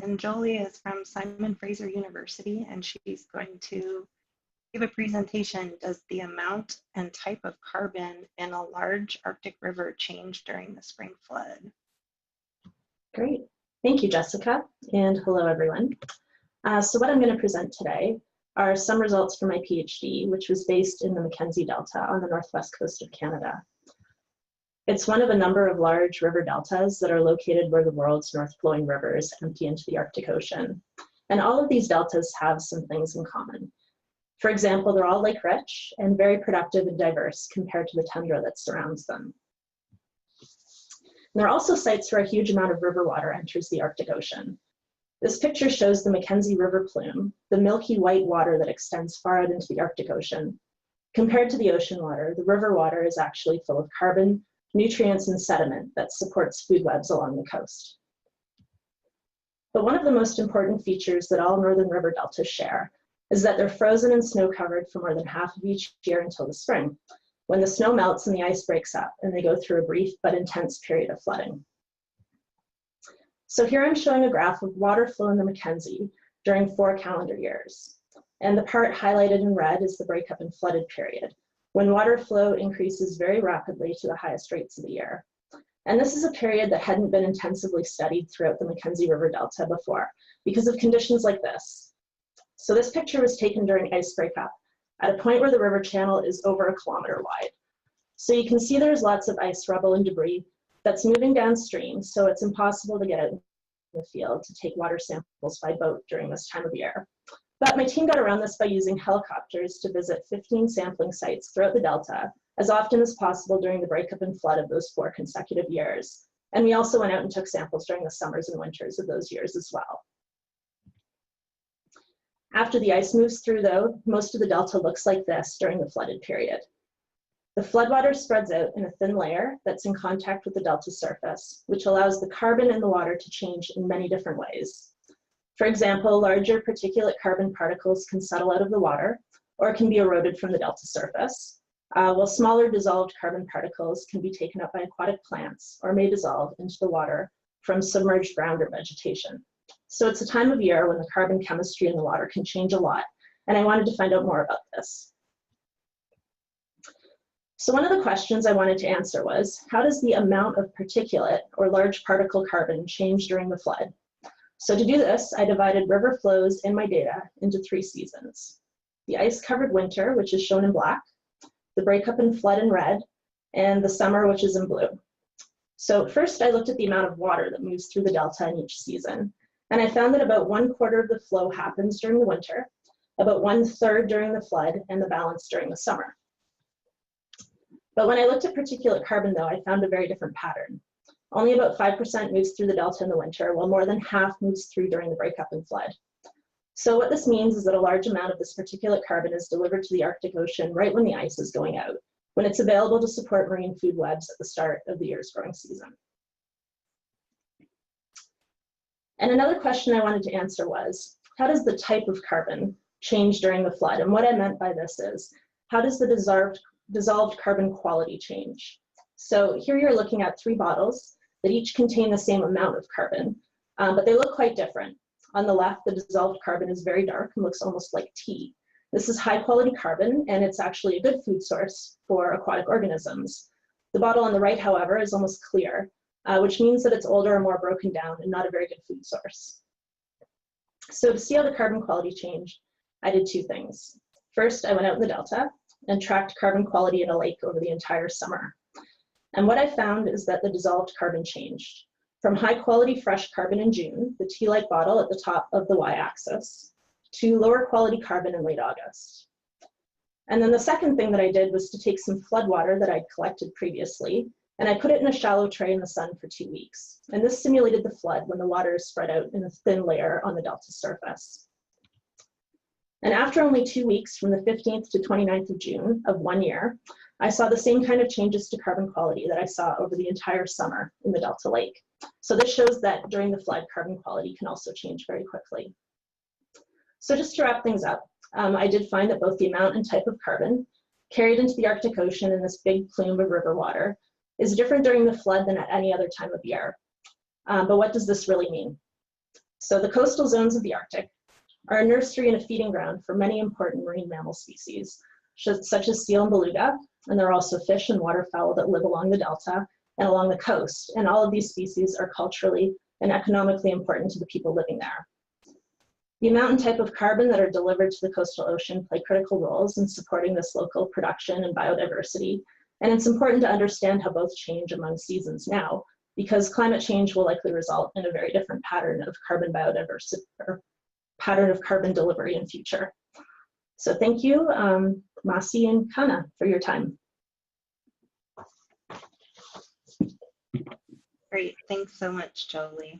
and Jolie is from Simon Fraser University, and she's going to give a presentation. Does the amount and type of carbon in a large Arctic river change during the spring flood? Great. Thank you, Jessica, and hello, everyone. So what I'm going to present today are some results from my PhD, which was based in the Mackenzie Delta on the northwest coast of Canada. It's one of a number of large river deltas that are located where the world's north-flowing rivers empty into the Arctic Ocean. And all of these deltas have some things in common. For example, they're all lake-rich and very productive and diverse compared to the tundra that surrounds them. And they're also sites where a huge amount of river water enters the Arctic Ocean. This picture shows the Mackenzie River plume, the milky white water that extends far out into the Arctic Ocean. Compared to the ocean water, the river water is actually full of carbon, nutrients, and sediment that supports food webs along the coast. But one of the most important features that all northern river deltas share is that they're frozen and snow-covered for more than half of each year until the spring, when the snow melts and the ice breaks up and they go through a brief but intense period of flooding. So here I'm showing a graph of water flow in the Mackenzie during 4 calendar years. And the part highlighted in red is the breakup and flooded period, when water flow increases very rapidly to the highest rates of the year. And this is a period that hadn't been intensively studied throughout the Mackenzie River Delta before because of conditions like this. So this picture was taken during ice breakup at a point where the river channel is over 1 kilometer wide. So you can see there's lots of ice, rubble, and debris that's moving downstream, so it's impossible to get out in the field to take water samples by boat during this time of year. But my team got around this by using helicopters to visit 15 sampling sites throughout the Delta as often as possible during the breakup and flood of those 4 consecutive years. And we also went out and took samples during the summers and winters of those years as well. After the ice moves through, though, most of the Delta looks like this during the flooded period. The floodwater spreads out in a thin layer that's in contact with the Delta surface, which allows the carbon in the water to change in many different ways. For example, larger particulate carbon particles can settle out of the water or can be eroded from the Delta surface, while smaller dissolved carbon particles can be taken up by aquatic plants or may dissolve into the water from submerged ground or vegetation. So it's a time of year when the carbon chemistry in the water can change a lot, and I wanted to find out more about this. So one of the questions I wanted to answer was, how does the amount of particulate or large particle carbon change during the flood? So to do this, I divided river flows in my data into 3 seasons: the ice-covered winter, which is shown in black, the breakup and flood in red, and the summer, which is in blue. So first, I looked at the amount of water that moves through the Delta in each season, and I found that about 1/4 of the flow happens during the winter, about 1/3 during the flood, and the balance during the summer. But when I looked at particulate carbon, though, I found a very different pattern. Only about 5% moves through the Delta in the winter, while more than half moves through during the breakup and flood. So what this means is that a large amount of this particulate carbon is delivered to the Arctic Ocean right when the ice is going out, when it's available to support marine food webs at the start of the year's growing season. And another question I wanted to answer was, how does the type of carbon change during the flood? And what I meant by this is, how does the dissolved carbon quality change? So here you're looking at 3 bottles that each contain the same amount of carbon, but they look quite different. On the left, the dissolved carbon is very dark and looks almost like tea. This is high quality carbon, and it's actually a good food source for aquatic organisms. The bottle on the right, however, is almost clear, which means that it's older or more broken down and not a very good food source. So to see how the carbon quality changed, I did 2 things. First, I went out in the Delta and tracked carbon quality in a lake over the entire summer. And what I found is that the dissolved carbon changed from high quality fresh carbon in June, the tea-like bottle at the top of the y-axis, to lower quality carbon in late August. And then the second thing that I did was to take some flood water that I'd collected previously, and I put it in a shallow tray in the sun for 2 weeks. And this simulated the flood when the water is spread out in a thin layer on the Delta surface. And after only 2 weeks, from the 15th to 29th of June of 1 year, I saw the same kind of changes to carbon quality that I saw over the entire summer in the Delta Lake. So this shows that during the flood, carbon quality can also change very quickly. So just to wrap things up, I did find that both the amount and type of carbon carried into the Arctic Ocean in this big plume of river water is different during the flood than at any other time of year. But what does this really mean? So the coastal zones of the Arctic are a nursery and a feeding ground for many important marine mammal species, such as seal and beluga, and there are also fish and waterfowl that live along the delta and along the coast, and all of these species are culturally and economically important to the people living there. The amount and type of carbon that are delivered to the coastal ocean play critical roles in supporting this local production and biodiversity, and it's important to understand how both change among seasons now, because climate change will likely result in a very different pattern of carbon biodiversity, or pattern of carbon delivery in future. So thank you, Masi and Kana, for your time. Great, thanks so much, Jolie.